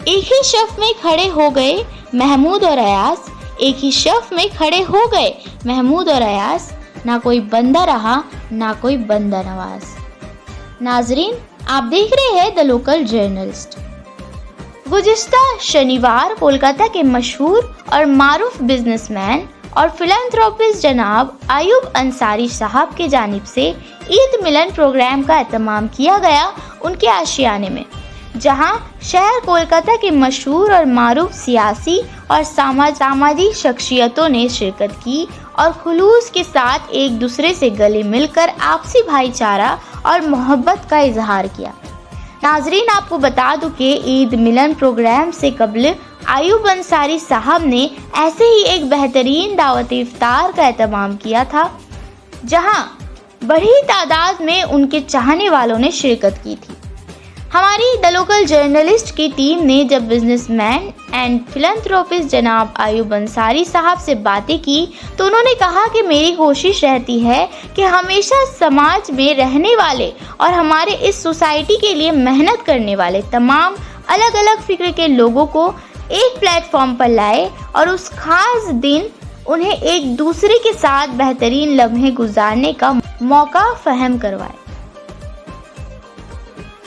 एक ही शफ में खड़े हो गए महमूद और अयास, एक ही शफ में खड़े हो गए महमूद और अयास, ना कोई बंदा रहा ना कोई बंदा नवाज। नाजरीन, आप देख रहे हैं द लोकल जर्नलिस्ट। गुज़िश्ता शनिवार कोलकाता के मशहूर और मारूफ बिजनेसमैन और फिलैंथ्रोपिस्ट जनाब अयूब अंसारी साहब के जानिब से ईद मिलन प्रोग्राम का एहतमाम किया गया उनके आशियाने में, जहां शहर कोलकाता के मशहूर और मारूफ सियासी और सामाजिक शख्सियतों ने शिरकत की और खुलूस के साथ एक दूसरे से गले मिलकर आपसी भाईचारा और मोहब्बत का इजहार किया। नाजरीन, आपको बता दूं कि ईद मिलन प्रोग्राम से कबल अयूब अंसारी साहब ने ऐसे ही एक बेहतरीन दावत इफ्तार का एहतमाम किया था, जहां बड़ी तादाद में उनके चाहने वालों ने शिरकत की थी। हमारी द लोकल जर्नलिस्ट की टीम ने जब बिजनेसमैन एंड फिलैंथ्रोपिस्ट जनाब अयूब अंसारी साहब से बातें की तो उन्होंने कहा कि मेरी कोशिश रहती है कि हमेशा समाज में रहने वाले और हमारे इस सोसाइटी के लिए मेहनत करने वाले तमाम अलग अलग फिक्र के लोगों को एक प्लेटफॉर्म पर लाए और उस खास दिन उन्हें एक दूसरे के साथ बेहतरीन लम्हे गुजारने का मौका फहम करवाए।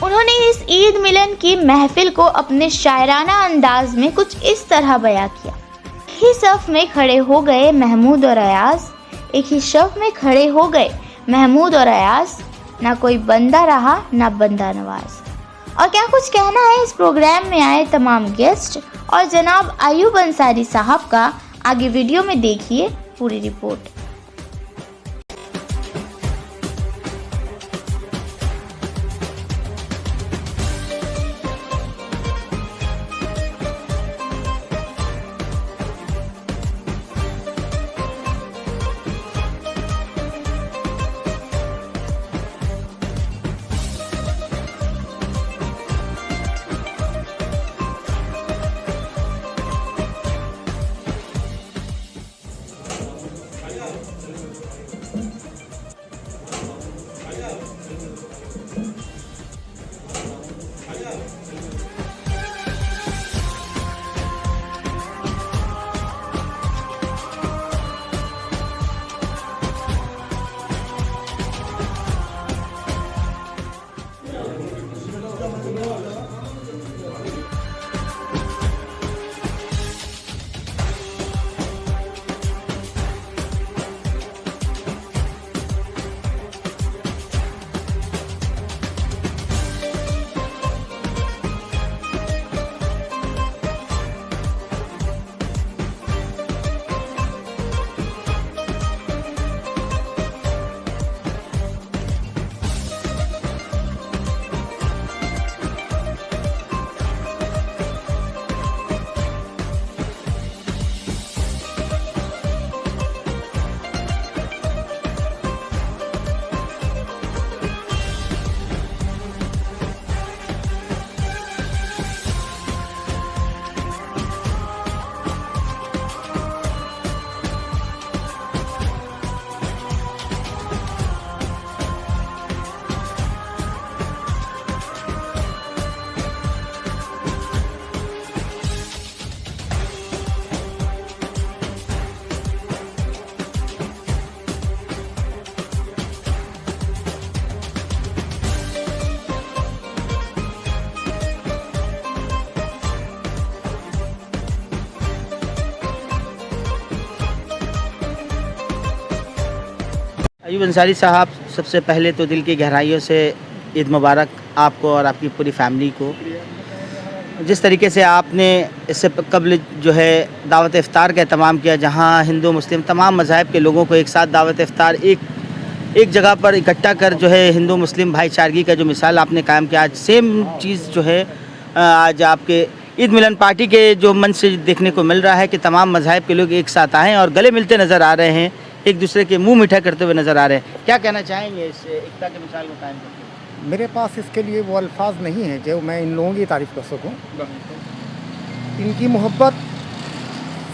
उन्होंने इस ईद मिलन की महफिल को अपने शायराना अंदाज में कुछ इस तरह बयां किया। एक ही सफ में खड़े हो गए महमूद और अयास, एक ही सफ में खड़े हो गए महमूद और अयास, ना कोई बंदा रहा ना बंदा नवाज। और क्या कुछ कहना है इस प्रोग्राम में आए तमाम गेस्ट और जनाब अयूब अंसारी साहब का, आगे वीडियो में देखिए पूरी रिपोर्ट। अयूब अंसारी साहब, सबसे पहले तो दिल की गहराइयों से ईद मुबारक आपको और आपकी पूरी फैमिली को। जिस तरीके से आपने इससे कबल जो है दावत इफ्तार का एहतमाम किया, जहां हिंदू मुस्लिम तमाम मज़ाहब के लोगों को एक साथ दावत इफ्तार एक जगह पर इकट्ठा कर जो है हिंदू मुस्लिम भाईचारगी का जो मिसाल आपने कायम किया, आज सेम चीज़ जो है आज आपके ईद मिलन पार्टी के जो मंच से देखने को मिल रहा है कि तमाम मज़ाहब के लोग एक साथ आए और गले मिलते नज़र आ रहे हैं, एक दूसरे के मुंह मीठा करते हुए नज़र आ रहे हैं। क्या कहना चाहेंगे इस एकता के मिसाल को कायम करके? मेरे पास इसके लिए वो अल्फाज नहीं है जो मैं इन लोगों की तारीफ़ कर सकूं। इनकी मोहब्बत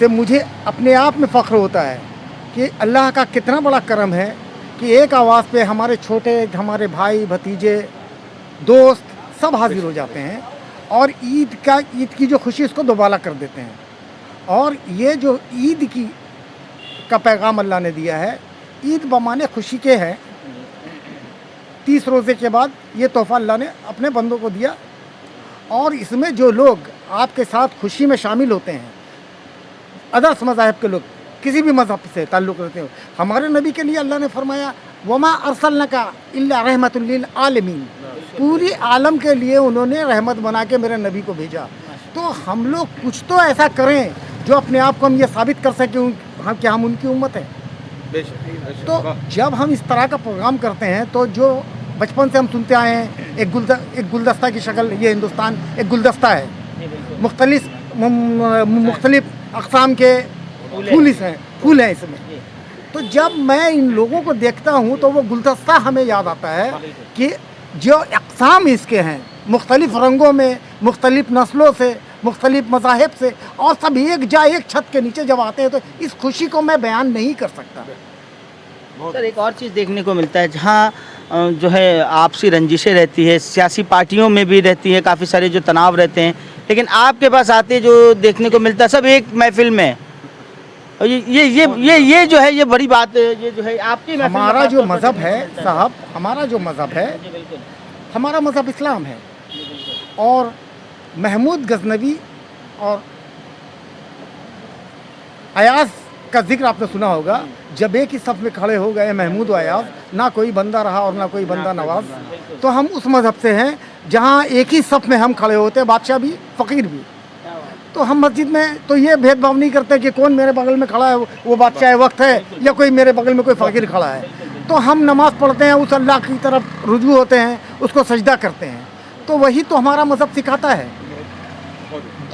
से मुझे अपने आप में फ़ख्र होता है कि अल्लाह का कितना बड़ा करम है कि एक आवाज़ पे हमारे छोटे, हमारे भाई भतीजे, दोस्त सब हाजिर हो जाते हैं और ईद की जो खुशी इसको दोबारा कर देते हैं। और ये जो ईद की का पैगाम अल्लाह ने दिया है, ईद बमाने खुशी के है। 30 रोज़े के बाद ये तोहफ़ा अल्लाह ने अपने बंदों को दिया। और इसमें जो लोग आपके साथ खुशी में शामिल होते हैं, अदर्स मज़ाहिब के लोग, किसी भी मज़हब से ताल्लुक़ रखते हो, हमारे नबी के लिए अल्लाह ने फरमाया वमा अरसलनका इल्ला रहमतुल लिल आलमीन, पूरी आलम के लिए उन्होंने रहमत बना के मेरे नबी को भेजा। तो हम लोग कुछ तो ऐसा करें जो अपने आप को हम ये साबित कर सकें कि हम उनकी उम्मत हैं। तो जब हम इस तरह का प्रोग्राम करते हैं तो जो बचपन से हम सुनते आए हैं, एक गुलदस्ता की शक्ल, ये हिंदुस्तान एक गुलदस्ता है, मुख्तलिफ अक़साम के फूल हैं इसमें। तो जब मैं इन लोगों को देखता हूँ तो वो गुलदस्ता हमें याद आता है कि जो अक़साम इसके हैं, मुख्तलिफ़ रंगों में, मुख्तलिफ़ नस्लों से, मुख्तलिफ़ मज़ाहिब से, और सब एक छत के नीचे जब आते हैं तो इस खुशी को मैं बयान नहीं कर सकता। सर, एक और चीज़ देखने को मिलता है, जहाँ जो है आपसी रंजिशें रहती है, सियासी पार्टियों में भी रहती है, काफ़ी सारे जो तनाव रहते हैं, लेकिन आपके पास आते जो देखने को मिलता है सब एक महफिल में। और ये जो है ये बड़ी बात है, ये जो है आपकी हमारा जो मज़हब है साहब, हमारा जो मज़हब है, हमारा मज़हब इस्लाम है। और महमूद गज़नवी और अयाज़ का जिक्र आपने सुना होगा, जब एक ही सफ़ में खड़े हो गए महमूद और अयाज़, ना कोई बंदा रहा और ना कोई बंदा नवाज। तो हम उस मज़हब से हैं जहाँ एक ही सफ़ में हम खड़े होते हैं, बादशाह भी फ़कीर भी। तो हम मस्जिद में तो ये भेदभाव नहीं करते कि कौन मेरे बगल में खड़ा है वो बादशाह वक्त है या कोई मेरे बगल में कोई फ़कीर खड़ा है। तो हम नमाज़ पढ़ते हैं, उस अल्लाह की तरफ रुजू होते हैं, उसको सजदा करते हैं। तो वही तो हमारा मज़हब सिखाता है,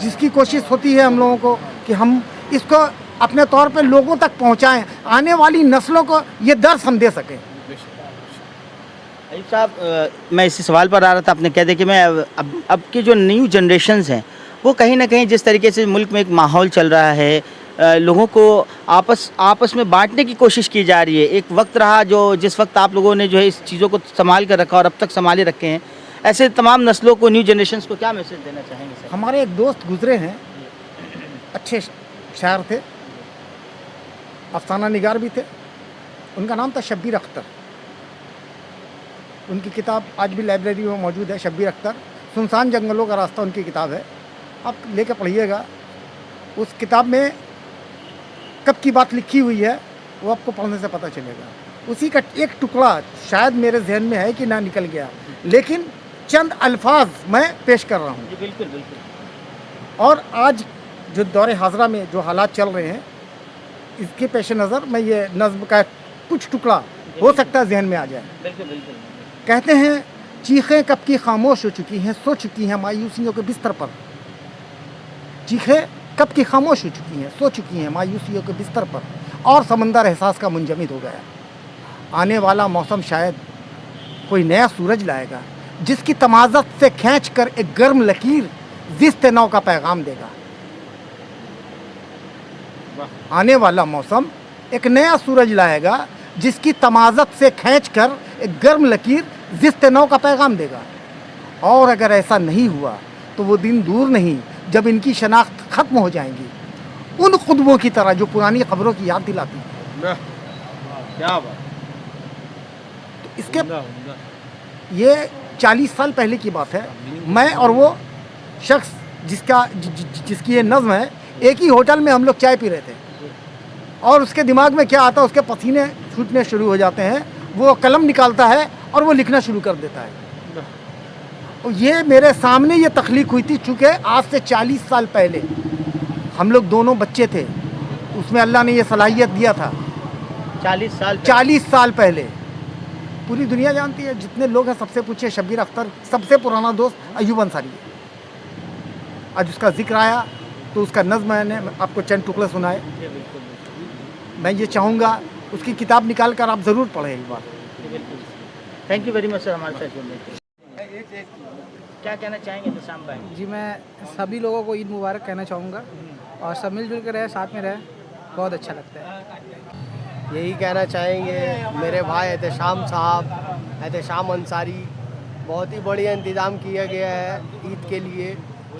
जिसकी कोशिश होती है हम लोगों को कि हम इसको अपने तौर पे लोगों तक पहुंचाएं, आने वाली नस्लों को ये दर्स हम दे सकें। अयूब साहब, मैं इसी सवाल पर आ रहा था, आपने कह दिया कि मैं अब की जो न्यू जनरेशन्स हैं वो कहीं ना कहीं जिस तरीके से मुल्क में एक माहौल चल रहा है, लोगों को आपस में बांटने की कोशिश की जा रही है। एक वक्त रहा जो जिस वक्त आप लोगों ने जो है इस चीज़ों को संभाल कर रखा और अब तक संभाले रखे हैं, ऐसे तमाम नस्लों को, न्यू जनरेशन्स को क्या मैसेज देना चाहेंगे सर? हमारे एक दोस्त गुजरे हैं, अच्छे शायर थे, अफसाना निगार भी थे, उनका नाम था शब्बीर अख्तर। उनकी किताब आज भी लाइब्रेरी में मौजूद है, शब्बीर अख्तर, सुनसान जंगलों का रास्ता उनकी किताब है, आप लेकर पढ़िएगा। उस किताब में कब की बात लिखी हुई है वो आपको पढ़ने से पता चलेगा। उसी का एक टुकड़ा शायद मेरे जहन में है कि ना निकल गया, लेकिन चंद अल्फाज मैं पेश कर रहा हूँ। बिल्कुल बिल्कुल। और आज जो दौरे हाजरा में जो हालात चल रहे हैं, इसके पेश नज़र मैं ये नज़्म का कुछ टुकड़ा हो सकता है जहन में आ जाए। बिल्कुल बिल्कुल। कहते हैं, चीखें कब की खामोश हो चुकी हैं, सो चुकी हैं मायूसियों के बिस्तर पर। चीखें कब की खामोश हो चुकी हैं, सो चुकी हैं मायूसियों के बिस्तर पर, और समंदर एहसास का मुंजमिद हो गया। आने वाला मौसम शायद कोई नया सूरज लाएगा, जिसकी तमाज़त से खींच कर एक गर्म लकीर ज़िस्त नौ का पैगाम देगा। आने वाला मौसम एक नया सूरज लाएगा, जिसकी तमाज़त से खींच कर एक गर्म लकीर ज़िस्त नौ का पैगाम देगा। और अगर ऐसा नहीं हुआ तो वो दिन दूर नहीं जब इनकी शनाख्त ख़त्म हो जाएंगी, उन खुतबों की तरह जो पुरानी खबरों की याद दिलाती है। क्या बात। तो इसके ये 40 साल पहले की बात है। मैं और वो शख्स जिसकी ये नज़्म है, एक ही होटल में हम लोग चाय पी रहे थे, और उसके दिमाग में क्या आता है, उसके पसीने छूटने शुरू हो जाते हैं, वो कलम निकालता है और वो लिखना शुरू कर देता है। तो ये मेरे सामने ये तख्लीक हुई थी, चूँकि आज से 40 साल पहले हम लोग दोनों बच्चे थे, उसमें अल्लाह ने ये सलाहियत दिया था। 40 साल पहले पूरी दुनिया जानती है, जितने लोग हैं सबसे पूछे, शब्बीर अख्तर सबसे पुराना दोस्त अयूब अंसारी है। आज उसका जिक्र आया तो उसका नज़्म मैंने आपको चंद टुकड़े सुनाए। मैं ये चाहूँगा उसकी किताब निकाल कर आप ज़रूर पढ़ें एक बार। Thank you very much sir, हमारे साथ जुड़ने के लिए। क्या कहना चाहेंगे निशाम भाई? जी, मैं सभी लोगों को ईद मुबारक कहना चाहूँगा, और सब मिलजुल कर रहे, साथ में रहे, बहुत अच्छा लगता है। यही कहना चाहेंगे मेरे भाई एहतशाम साहब, एहतशाम अंसारी, बहुत ही बढ़िया इंतज़ाम किया गया है ईद के लिए,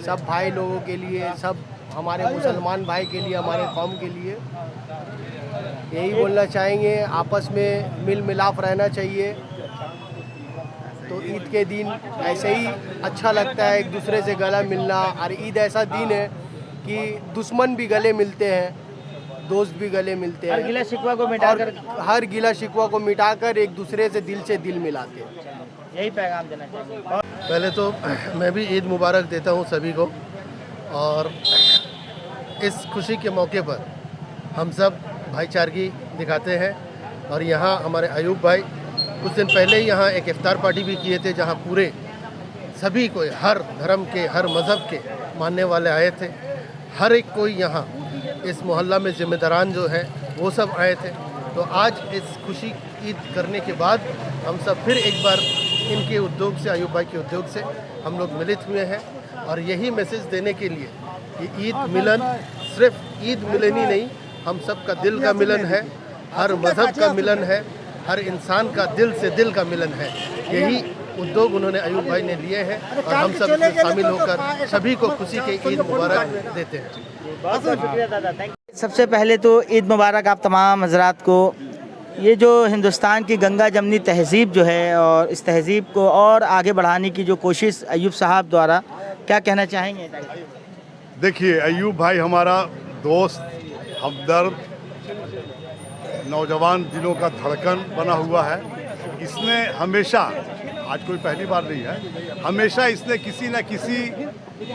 सब भाई लोगों के लिए, सब हमारे मुसलमान भाई के लिए, हमारे कौम के लिए यही बोलना चाहेंगे, आपस में मिल मिलाप रहना चाहिए। तो ईद के दिन ऐसे ही अच्छा लगता है, एक दूसरे से गला मिलना। और ईद ऐसा दिन है कि दुश्मन भी गले मिलते हैं, दोस्त भी गले मिलते हर हैं, गिला शिकवा को और मिटाकर हर गिला शिकवा को मिटाकर एक दूसरे से दिल मिलाते हैं। यही पैगाम देना चाहिए। पहले तो मैं भी ईद मुबारक देता हूँ सभी को। और इस खुशी के मौके पर हम सब भाईचारगी दिखाते हैं। और यहाँ हमारे अयूब भाई कुछ दिन पहले ही यहाँ एक इफ्तार पार्टी भी किए थे, जहाँ पूरे सभी कोई हर धर्म के, हर मज़हब के मानने वाले आए थे। हर एक कोई यहाँ इस मोहल्ला में ज़िम्मेदारान जो है वो सब आए थे। तो आज इस खुशी ईद करने के बाद हम सब फिर एक बार इनके उद्योग से, अयूब भाई के उद्योग से हम लोग मिलित हुए हैं। और यही मैसेज देने के लिए कि ईद मिलन सिर्फ ईद मिलन ही नहीं, हम सब का दिल का मिलन है, हर मज़हब का मिलन है, हर इंसान का दिल से दिल का मिलन है। यही उद्योग उन्होंने अयूब भाई ने लिए हैं और हम सब इसमें शामिल होकर सभी को खुशी के ईद मुबारक देते हैं। बहुत बहुत शुक्रिया दादा, थैंक यू। सबसे पहले तो ईद मुबारक आप तमाम हजरात को। ये जो हिंदुस्तान की गंगा जमनी तहज़ीब जो है, और इस तहज़ीब को और आगे बढ़ाने की जो कोशिश अयूब साहब द्वारा, क्या कहना चाहेंगे? देखिए, अयूब भाई हमारा दोस्त, हमदर्द, नौजवान दिलों का धड़कन बना हुआ है। इसने हमेशा, आज कोई पहली बार नहीं है, हमेशा इसने किसी न किसी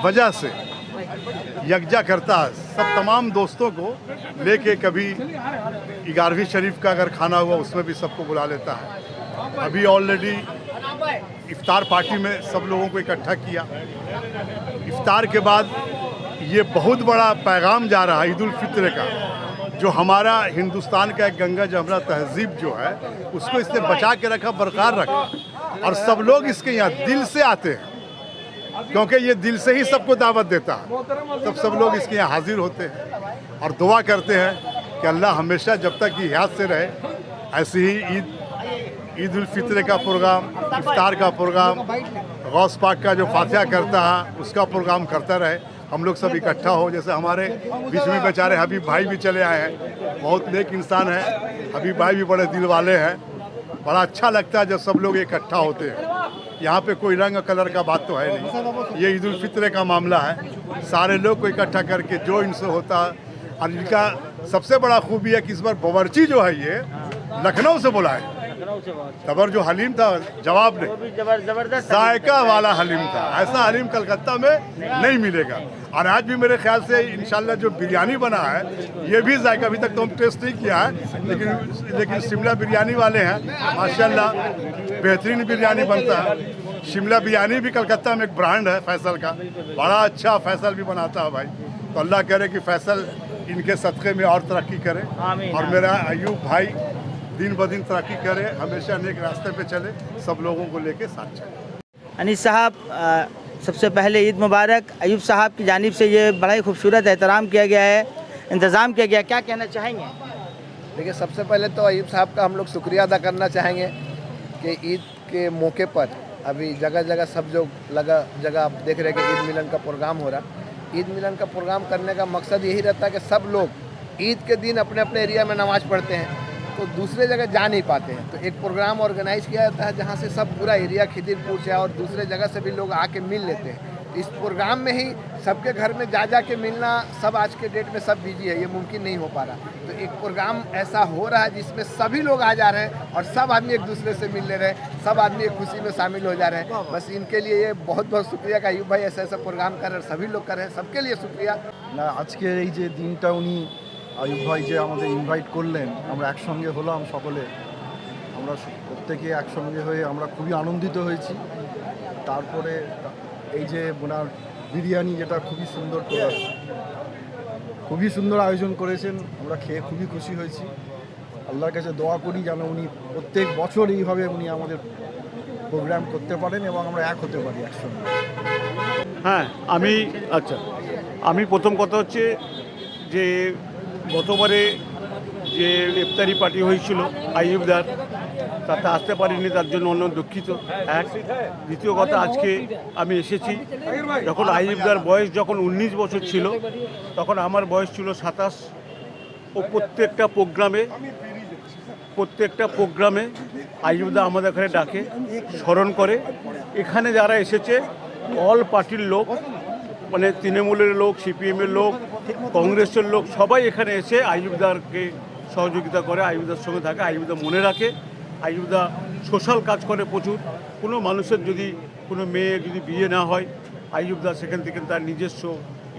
वजह से यकजा करता है सब तमाम दोस्तों को लेके। कभी 11वीं शरीफ का अगर खाना हुआ उसमें भी सबको बुला लेता है। अभी ऑलरेडी इफ्तार पार्टी में सब लोगों को इकट्ठा किया। इफ्तार के बाद ये बहुत बड़ा पैगाम जा रहा है ईद उल फित्र का, जो हमारा हिंदुस्तान का एक गंगा जमुना तहज़ीब जो है उसको इसने बचा के रखा, बरकरार रखा। और सब लोग इसके यहाँ दिल से आते हैं, क्योंकि ये दिल से ही सबको दावत देता है। तब सब लोग इसके यहाँ हाजिर होते हैं और दुआ करते हैं कि अल्लाह हमेशा जब तक ये याद से रहे, ऐसे ही ईद उल फित्र का प्रोग्राम, इफ्तार का प्रोग्राम, गौस पाक का जो फातिहा करता है उसका प्रोग्राम करता रहे। हम लोग सब इकट्ठा हो। जैसे हमारे बीच में बेचारे हबीब भाई भी चले आए हैं, बहुत नेक इंसान है। हबीब भाई भी बड़े दिल वाले हैं। बड़ा अच्छा लगता है जब सब लोग इकट्ठा होते हैं। यहाँ पे कोई रंग कलर का बात तो है नहीं, ये ईद उल फित्र का मामला है। सारे लोग को इकट्ठा करके जो इनसे होता है, और इनका सबसे बड़ा खूबी है कि इस बार बावर्ची जो है ये लखनऊ से बुलाए। तबर जो हलीम था, जवाब नहीं, जबरदस्त जायका वाला हलीम था। ऐसा हलीम कलकत्ता में नहीं मिलेगा। और आज भी मेरे ख्याल से इंशाल्लाह जो बिरयानी बना है ये भी जायका, अभी तक तो हम टेस्ट नहीं किया है, लेकिन शिमला बिरयानी वाले हैं माशाल्लाह, बेहतरीन बिरयानी बनता है। शिमला बिरयानी भी कलकत्ता में एक ब्रांड है फैसल का, बड़ा अच्छा फैसल भी बनाता है भाई। तो अल्लाह करे कि फैसल इनके सदक़े में और तरक्की करे, और मेरा अयूब भाई दिन ब दिन तरक्की करे, हमेशा नेक रास्ते पे चले, सब लोगों को लेके साथ चले। अनीस साहब, सबसे पहले ईद मुबारक। अयूब साहब की जानिब से ये बड़ा ही खूबसूरत एहतराम किया गया है, इंतज़ाम किया गया, क्या कहना चाहेंगे? देखिए, सबसे पहले तो अयूब साहब का हम लोग शुक्रिया अदा करना चाहेंगे कि ईद के मौके पर अभी जगह जगह सब जो जगह आप देख रहे हैं कि ईद मिलन का प्रोग्राम हो रहा। ईद मिलन का प्रोग्राम करने का मकसद यही रहता है कि सब लोग ईद के दिन अपने अपने एरिया में नमाज़ पढ़ते हैं, तो दूसरे जगह जा नहीं पाते हैं। तो एक प्रोग्राम ऑर्गेनाइज किया जाता है जहाँ से सब पूरा एरिया खिदिरपुर से और दूसरे जगह से भी लोग आके मिल लेते हैं। इस प्रोग्राम में ही सबके घर में जा के मिलना, सब आज के डेट में सब बिजी है, ये मुमकिन नहीं हो पा रहा। तो एक प्रोग्राम ऐसा हो रहा है जिसमें सभी लोग आ जा रहे हैं और सब आदमी एक दूसरे से मिल ले रहे हैं, सब आदमी एक खुशी में शामिल हो जा रहे हैं। बस इनके लिए ये बहुत बहुत शुक्रिया कि अयूब भाई ऐसा ऐसा प्रोग्राम कर रहे हैं, सभी लोग कर रहे हैं, सबके लिए शुक्रिया। না আজকের এই যে দিনটা উনি আয়ুব ভাই যে আমাদের ইনভাইট করলেন, আমরা একসঙ্গে হলাম সকলে, আমরা প্রত্যেকে একসঙ্গে হয়ে আমরা খুবই আনন্দিত হয়েছি। তারপরে এই যে ওনার বিরিয়ানি, যেটা খুবই সুন্দর আয়োজন করেছেন, আমরা খেয়ে খুবই খুশি হয়েছি। আল্লাহর কাছে দোয়া করি যেন উনি প্রত্যেক বছর এইভাবে উনি আমাদের প্রোগ্রাম করতে পারেন এবং আমরা এক হতে পারি একসঙ্গে। হ্যাঁ, আমি প্রথম কথা হচ্ছে যে গতবারে যে ইফতারি পার্টি হয়েছিল আইয়ুবদার, তাতে আসতে পারিনি, তার জন্য অন্য দুঃখিত। এক, দ্বিতীয় কথা, আজকে আমি এসেছি যখন আইয়ুবদার বয়স যখন 19 বছর ছিল, তখন আমার বয়স ছিল 27। ও প্রত্যেকটা প্রোগ্রামে আইয়ুবদা আমাদের এখানে ডাকে, স্মরণ করে। এখানে যারা এসেছে অল পার্টির লোক, মানে তৃণমূলের লোক, সিপিএমের লোক, কংগ্রেসের লোক, সবাই এখানে এসে আইয়ুবদারকে সহযোগিতা করে, আইয়ুবদার সঙ্গে থাকে, আইয়ুবদা মনে রাখে। আইয়ুবদা সোশ্যাল কাজ করে প্রচুর। কোনো মানুষের যদি কোনো মেয়ে যদি বিয়ে না হয়, আইয়ুবদা সেখান থেকে তার নিজস্ব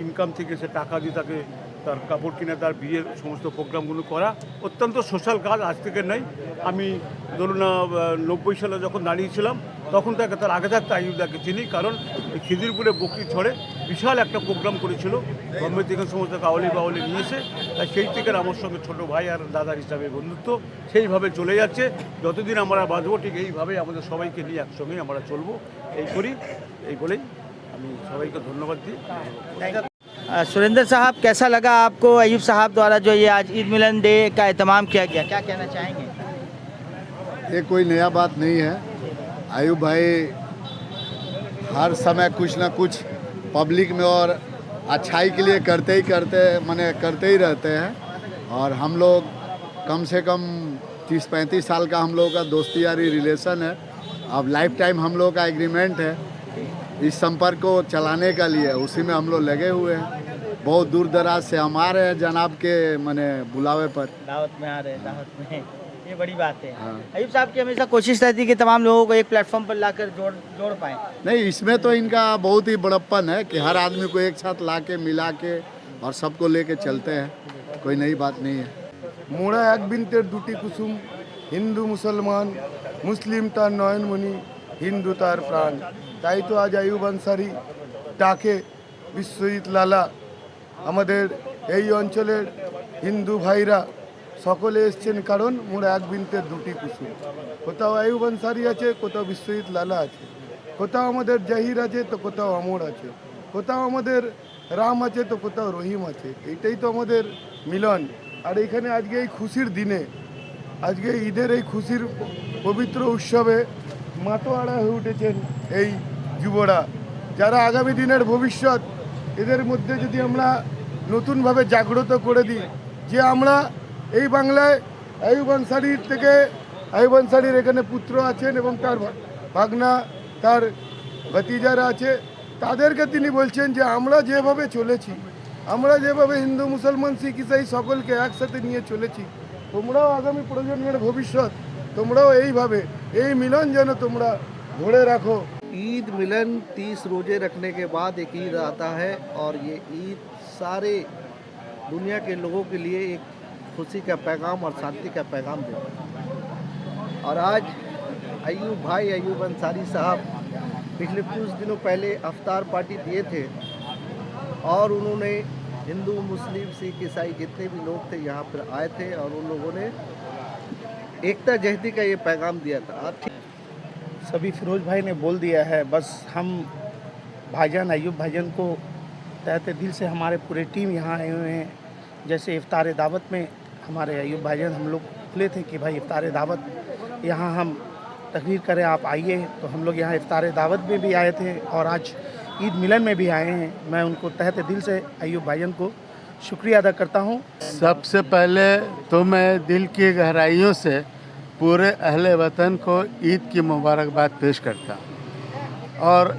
ইনকাম থেকে সে টাকা দিয়ে তাকে তার কাপড় কিনে তার বিয়ের সমস্ত প্রোগ্রামগুলো করা অত্যন্ত সোশ্যাল কাজ। আজ থেকে নয়, আমি ধরুন 90 সালে যখন দাঁড়িয়েছিলাম তখন তাকে, তার আগে থাকতে আইয়ুবদাকে চিনি, কারণ খিদিরপুরে বকরি ছড়ে বিশাল একটা প্রোগ্রাম করেছিল, বম্বে থেকে সমস্ত কাওয়ালি বাওয়ালি নিয়েছে। তাই সেই থেকে আমার সঙ্গে ছোটো ভাই আর দাদার হিসাবে বন্ধুত্ব সেইভাবে চলে যাচ্ছে। যতদিন আমরা বাঁচবো ঠিক এইভাবেই আমাদের সবাইকে নিয়ে একসঙ্গেই আমরা চলবো, এই করি। এই বলেই আমি সবাইকে ধন্যবাদ দিই। सुरेंद्र साहब, कैसा लगा आपको अयूब साहब द्वारा जो ये आज ईद मिलन डे का एहतमाम किया गया, क्या कहना चाहेंगे? ये कोई नया बात नहीं है। अयूब भाई हर समय कुछ ना कुछ पब्लिक में और अच्छाई के लिए करते ही रहते हैं। और हम लोग कम से कम 30-35 साल का हम लोग का दोस्ती यारी रिलेशन है। अब लाइफ टाइम हम लोग का एग्रीमेंट है इस संपर्क को चलाने का लिए, उसी में हम लोग लगे हुए हैं। बहुत दूर दराज से हम आ रहे हैं जनाब के बुलावे पर, दावत में आ रहे हैं, दावत में, ये बड़ी बात है। हाँ। अयूब साहब की हमेशा कोशिश रहती है कि तमाम लोगों को एक प्लेटफॉर्म पर लाकर जोड़ पाएं। नहीं, इसमें तो इनका बहुत ही बड़प्पन है कि हर आदमी को एक साथ ला के मिला के और सबको लेके चलते हैं। कोई नई बात नहीं है। মোড়া এক বিনতের দুটি কুসুম, হিন্দু মুসলমান, মুসলিম তার নয়নমণি, হিন্দু তার প্রাণ। তাই তো আজ আইয়ুব আনসারি ডাকে বিশ্বজিৎ লালা, আমাদের এই অঞ্চলের হিন্দু ভাইরা সকলে এসছেন, কারণ মোড়া এক বিনতের দুটি কুসুম। কোথাও আইয়ুব আনসারি আছে, কোথাও বিশ্বজিৎ লালা আছে, কোথাও আমাদের জাহির আছে, তো কোথাও অমর আছে, কোথাও আমাদের রাম আছে, তো কোথাও রহিম আছে। এইটাই তো আমাদের মিলন। আর এইখানে আজকে এই খুশির দিনে, আজকে ঈদের এই খুশির পবিত্র উৎসবে মাতোয়ারা হয়ে উঠেছেন এই যুবরা, যারা আগামী দিনের ভবিষ্যৎ। এদের মধ্যে যদি আমরা নতুনভাবে জাগ্রত করে দিই যে আমরা এই বাংলায় আইয়ুব আনসারির থেকে, আইয়ুব আনসারির এখানে পুত্র আছেন এবং তার ভাগনা, তার ভাতিজারা আছে, তাদেরকে তিনি বলছেন যে আমরা যেভাবে চলেছি, আমরা যেভাবে হিন্দু মুসলমান শিখ ইসাই সকলকে একসাথে নিয়ে চলেছি, তোমরাও আগামী প্রজন্মের ভবিষ্যৎ, তোমরাও এইভাবে এই মিলন যেন তোমরা ধরে রাখো। ईद मिलन 30 रोज़े रखने के बाद एक ईद आता है, और ये ईद सारे दुनिया के लोगों के लिए एक खुशी का पैगाम और शांति का पैगाम देता है। और आज अयूब भाई, अयूब अंसारी साहब पिछले कुछ दिनों पहले अफ्तार पार्टी दिए थे, और उन्होंने हिंदू मुस्लिम सिख ईसाई जितने भी लोग थे यहाँ पर आए थे, और उन लोगों ने एकता जहती का ये पैगाम दिया था। सभी फिरोज भाई ने बोल दिया है। बस हम भाईजान अयूब भाईजान को तहते दिल से, हमारे पूरे टीम यहाँ आए हुए हैं। जैसे इफ्तार दावत में हमारे अयूब भाईजान हम लोग खुले थे कि भाई इफ्तार दावत यहाँ हम तकरीर करें, आप आइए। तो हम लोग यहाँ इफ्तार दावत में भी आए थे और आज ईद मिलन में भी आए हैं। मैं उनको तहते दिल से अयूब भाईजान को शुक्रिया अदा करता हूँ। सबसे पहले तो मैं दिल की गहराइयों से पूरे अहले वतन को ईद की मुबारकबाद पेश करता हूँ। और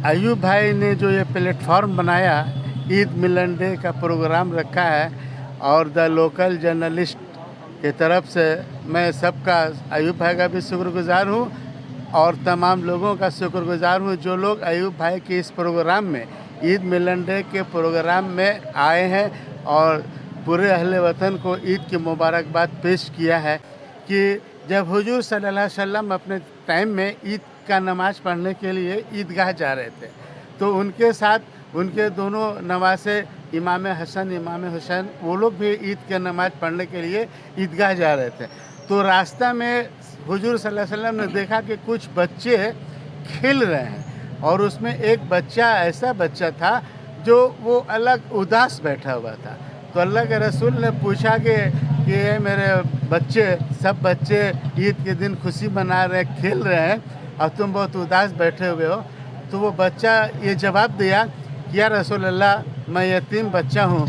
अयूब भाई ने जो ये प्लेटफॉर्म बनाया, ईद मिलन डे का प्रोग्राम रखा है, और द लोकल जर्नलिस्ट की तरफ से मैं सबका, अयूब भाई का भी शुक्रगुजार हूँ और तमाम लोगों का शुक्रगुजार हूँ जो लोग अयूब भाई के इस प्रोग्राम में, ईद मिलन डे के प्रोग्राम में आए हैं और पूरे अहले वतन को ईद की मुबारकबाद पेश किया है। कि जब हुजूर सल्लल्लाहु अलैहि वसल्लम अपने टाइम में ईद का नमाज़ पढ़ने के लिए ईदगाह जा रहे थे, तो उनके साथ उनके दोनों नवासे इमाम हसन, इमाम हुसैन, वो लोग भी ईद की नमाज़ पढ़ने के लिए ईदगाह जा रहे थे। तो रास्ता में हुजूर सल्लल्लाहु अलैहि वसल्लम ने देखा कि कुछ बच्चे खेल रहे हैं, और उसमें एक बच्चा, ऐसा बच्चा था जो वो अलग उदास बैठा हुआ था। तो अल्लाह के रसूल ने पूछा कि कि ये मेरे बच्चे सब बच्चे ईद के दिन खुशी मना रहे खेल रहे हैं और तुम बहुत उदास बैठे हुए हो। तो वो बच्चा ये जवाब दिया कि या रसूल अल्लाह मैं यतीम बच्चा हूँ,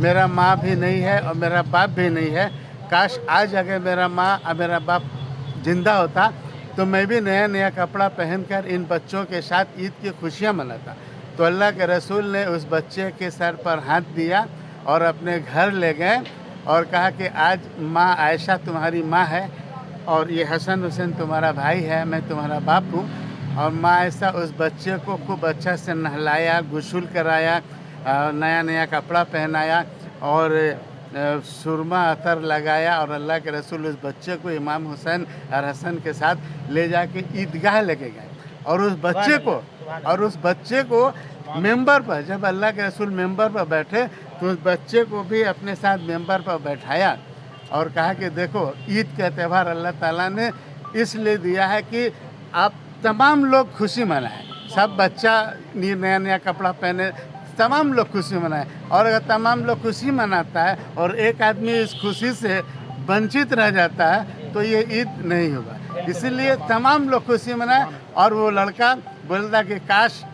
मेरा माँ भी नहीं है और मेरा बाप भी नहीं है। काश आज अगर मेरा माँ और मेरा बाप जिंदा होता तो मैं भी नया नया कपड़ा पहनकर इन बच्चों के साथ ईद की खुशियाँ मनाता। तो अल्लाह के रसूल ने उस बच्चे के सर पर हाथ दिया और अपने घर ले गए और कहा कि आज माँ आयशा तुम्हारी माँ है और ये हसन हुसैन तुम्हारा भाई है, मैं तुम्हारा बाप हूँ। और माँ आयशा उस बच्चे को खूब अच्छा से नहलाया, गुस्ल कराया, नया नया कपड़ा पहनाया और सुरमा अतर लगाया और अल्लाह के रसूल उस बच्चे को इमाम हुसैन और हसन के साथ ले जाके ईदगाह लेके गए। और उस बच्चे को मेंबर पर, जब अल्लाह के रसूल मेंबर पर बैठे तो उस बच्चे को भी अपने साथ मेंबर पर बैठाया और कहा कि देखो ईद का त्यौहार अल्लाह ताला ने इसलिए दिया है कि आप तमाम लोग खुशी मनाएं। सब बच्चा नया नया कपड़ा पहने, तमाम लोग खुशी मनाएं। और अगर तमाम लोग खुशी मनाता है और एक आदमी इस खुशी से वंचित रह जाता है तो ये ईद नहीं होगा। इसीलिए तमाम लोग खुशी मनाएं। और वो लड़का बोलता कि काश,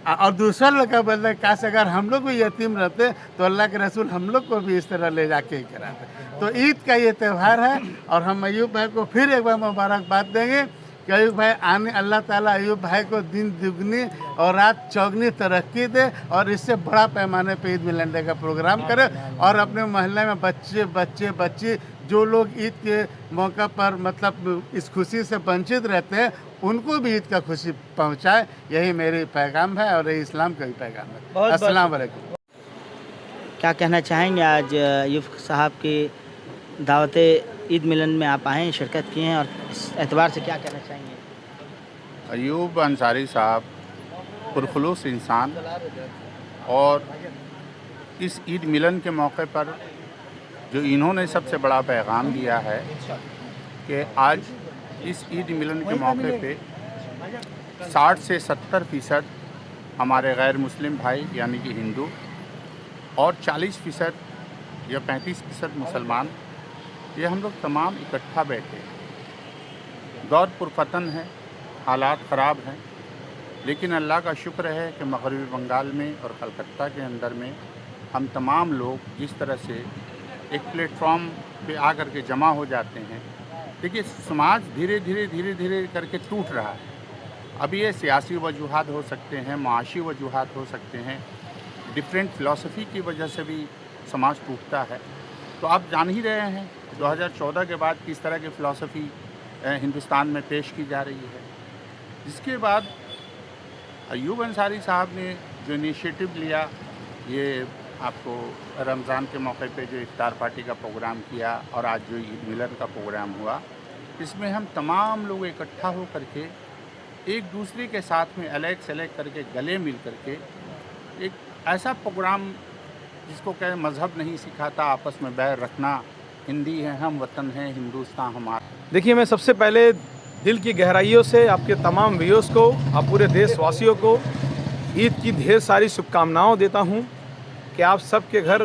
और दूसरा लड़का बोलता है काश अगर हम लोग भी यतीम रहते तो अल्लाह के रसूल हम लोग को भी इस तरह ले जाके ही कराते। तो ईद का ये त्यौहार है और हम अयूब भाई को फिर एक बार मुबारकबाद देंगे कि अयूब भाई आने, अल्लाह ताला अयूब भाई को दिन दुगनी और रात चौगनी तरक्की दे और इससे बड़ा पैमाने पे ईद मिलन डे का प्रोग्राम करे और अपने मोहल्ले में बच्चे जो लोग ईद के मौका पर मतलब इस खुशी से वंचित रहते हैं उनको भी ईद का खुशी पहुंचाए। यही मेरी पैगाम है और यही इस्लाम का भी पैगाम है। अस्सलाम वालेकुम। क्या कहना चाहेंगे, आज अयूब साहब की दावत ईद मिलन में आप आए हैं, शिरकत किए हैं और इस एतबार से क्या कहना चाहेंगे? अयूब अंसारी साहब पुरखुलूस इंसान और इस ईद मिलन के मौके पर जो इन्होंने सबसे बड़ा पैगाम दिया है कि आज इस ईद मिलन के मौके पे 60 से 70% हमारे गैर मुस्लिम भाई यानी कि हिंदू और 40% या 35% मुसलमान, ये हम लोग तमाम इकट्ठा बैठे। दौर पुरफतन है, हालात ख़राब हैं, लेकिन अल्लाह का शुक्र है कि मगरबी बंगाल में और कलकत्ता के अंदर में हम तमाम लोग जिस तरह से एक प्लेटफॉर्म पे आकर के जमा हो जाते हैं। देखिए समाज धीरे धीरे करके टूट रहा है। अब ये सियासी वजूहात हो सकते हैं, माशी वजूहात हो सकते हैं, डिफरेंट फ़िलासफ़ी की वजह से भी समाज टूटता है। तो आप जान ही रहे हैं 2014 के बाद किस तरह की फ़िलासफ़ी हिंदुस्तान में पेश की जा रही है। जिसके बाद अयूब अंसारी साहब ने जो इनिशिएटिव लिया, ये आपको रमज़ान के मौके पे जो इफ्तार पार्टी का प्रोग्राम किया और आज जो ईद मिलन का प्रोग्राम हुआ, इसमें हम तमाम लोग इकट्ठा हो करके एक दूसरे के साथ में अलग सलग करके गले मिल करके एक ऐसा प्रोग्राम जिसको कहे मज़हब नहीं सिखाता, आपस में बैर रखना, हिंदी है हम वतन है हिंदुस्तान हमारा। देखिए, मैं सबसे पहले दिल की गहराइयों से आपके तमाम व्यूअर्स को, आप पूरे देशवासियों को ईद की ढेर सारी शुभकामनाओं देता हूं कि आप सबके घर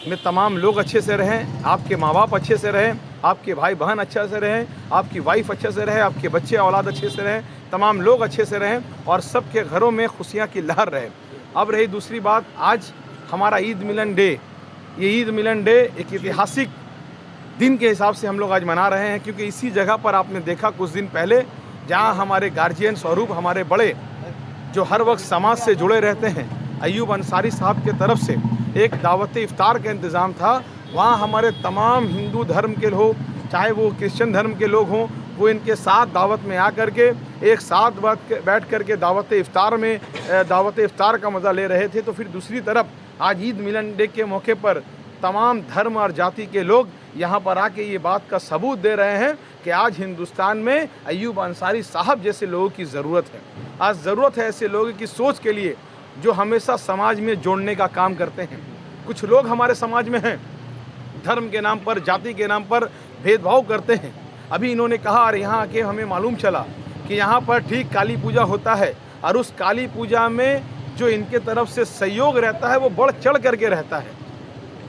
में तमाम लोग अच्छे से रहें, आपके माँ बाप अच्छे से रहें, आपके भाई बहन अच्छे से रहें, आपकी वाइफ अच्छे से रहे, आपके बच्चे औलाद अच्छे से रहें, तमाम लोग अच्छे से रहें और सबके घरों में खुशियाँ की लहर रहे। अब रही दूसरी बात, आज हमारा ईद मिलन डे, ये ईद मिलन डे एक ऐतिहासिक दिन के हिसाब से हम लोग आज मना रहे हैं, क्योंकि इसी जगह पर आपने देखा कुछ दिन पहले जहां हमारे गार्जियन स्वरूप हमारे बड़े जो हर वक्त समाज से जुड़े रहते हैं, अयूब अंसारी साहब के तरफ से एक दावत इफ्तार का इंतज़ाम था। वहाँ हमारे तमाम हिंदू धर्म के लोग, चाहे वो क्रिश्चियन धर्म के लोग हों, वो इनके साथ दावत में आकर के एक साथ बैठ कर के दावत इफ्तार का मज़ा ले रहे थे। तो फिर दूसरी तरफ आज ईद मिलन डे के मौके पर तमाम धर्म और जाति के लोग यहाँ पर आके ये बात का सबूत दे रहे हैं कि आज हिंदुस्तान में अयूब अंसारी साहब जैसे लोगों की ज़रूरत है। आज ज़रूरत है ऐसे लोगों की सोच के लिए जो हमेशा समाज में जोड़ने का काम करते हैं। कुछ लोग हमारे समाज में हैं, धर्म के नाम पर, जाति के नाम पर भेदभाव करते हैं। अभी इन्होंने कहा और यहाँ आके हमें मालूम चला कि यहाँ पर ठीक काली पूजा होता है और उस काली पूजा में जो इनके तरफ से सहयोग रहता है वो बढ़ चढ़ करके रहता है।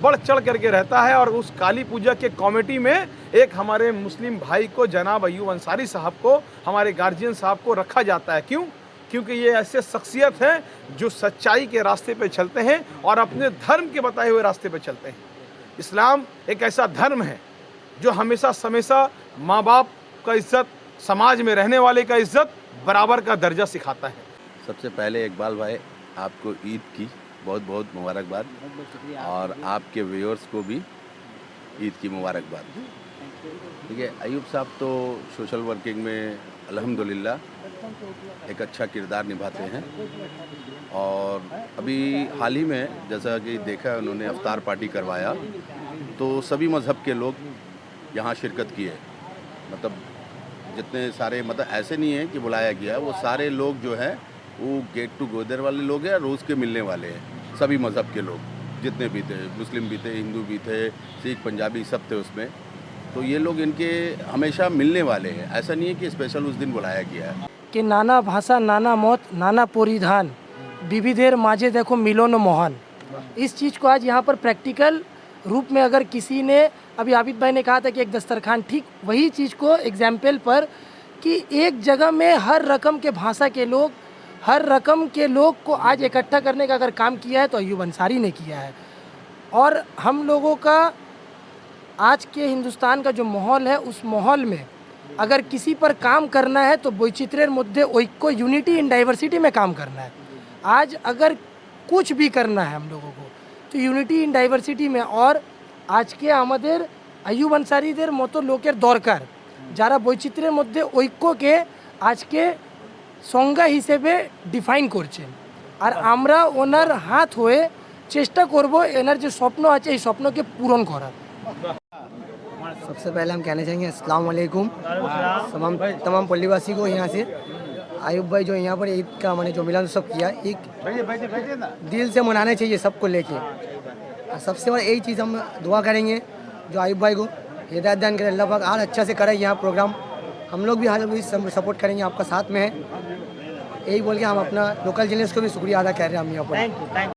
बढ़ चढ़ करके रहता है। और उस काली पूजा के कमेटी में एक हमारे मुस्लिम भाई को, जनाब अयूब अंसारी साहब को, हमारे गार्जियन साहब को रखा जाता है। क्यों? क्योंकि ये ऐसे शख्सियत हैं जो सच्चाई के रास्ते पे चलते हैं और अपने धर्म के बताए हुए रास्ते पे चलते हैं। इस्लाम एक ऐसा धर्म है जो हमेशा हमेशा माँ बाप का इज्जत, समाज में रहने वाले का इज्जत, बराबर का दर्जा सिखाता है। सबसे पहले इकबाल भाई, आपको ईद की बहुत बहुत मुबारकबाद और आपके व्यूअर्स को भी ईद की मुबारकबाद। ठीक है, अयूब साहब तो सोशल वर्किंग में अल्हम्दुलिल्लाह एक अच्छा किरदार निभाते हैं और अभी हाल ही में जैसा कि देखा उन्होंने अफ्तार पार्टी करवाया तो सभी मज़हब के लोग यहाँ शिरकत किए। मतलब जितने सारे, मतलब ऐसे नहीं है कि बुलाया गया, वो सारे लोग जो हैं वो गेट टुगेदर वाले लोग हैं, रोज़ के मिलने वाले हैं। सभी मज़हब के लोग जितने भी थे, मुस्लिम भी थे, हिंदू भी थे, सिख, पंजाबी सब थे उसमें। तो ये लोग इनके हमेशा मिलने वाले हैं, ऐसा नहीं है कि स्पेशल उस दिन बुलाया गया है। कि नाना भाषा नाना मत नाना परिधान विविधेर माझे देखो मिलन मोहन, इस चीज़ को आज यहाँ पर प्रैक्टिकल रूप में अगर किसी ने, अभी आबिद भाई ने कहा था कि एक दस्तरखान, ठीक वही चीज़ को एग्जाम्पल पर कि एक जगह में हर रकम के भाषा के लोग, हर रकम के लोग को आज इकट्ठा करने का अगर काम किया है तो अयूब अंसारी ने किया है। और हम लोगों का आज के हिंदुस्तान का जो माहौल है, उस माहौल में अगर किसी पर काम करना है तो বৈচিত্র্যের মধ্যে ঐক্য, यूनिटी इन डाइवर्सिटी में काम करना है। आज अगर कुछ भी करना है हम लोगों को तो यूनिटी इन डाइवर्सिटी में, और आज के আমাদের আইয়ুব আনসারীদের মতো লোকের দরকার যারা বৈচিত্র্যের মধ্যে ঐক্যকে আজকে সংজ্ঞা হিসেবে ডিফাইন করছেন। আর আমরা ওনার হাত হয়ে চেষ্টা করব এনার যে স্বপ্ন আছে এই স্বপ্নকে পূরণ করার। सबसे पहले हम कहना चाहेंगे अस्सलाम वालेकुम तमाम पल्लीवासी को। यहाँ से आयुब भाई जो यहाँ पर ईद का मैंने जो मिलन उत्सव किया, एक दिल से मनाना चाहिए सबको लेके। सबसे बड़ा यही चीज़ हम दुआ करेंगे जो आयुब भाई को हिदायत दान करे, अल्लाह पाक और अच्छा से करे यहाँ प्रोग्राम। हम लोग भी हर भी सपोर्ट करेंगे, आपका साथ में है। यही बोल के हम अपना लोकल जर्नलिस्ट को भी शुक्रिया अदा कर रहे हैं हम यहाँ पर।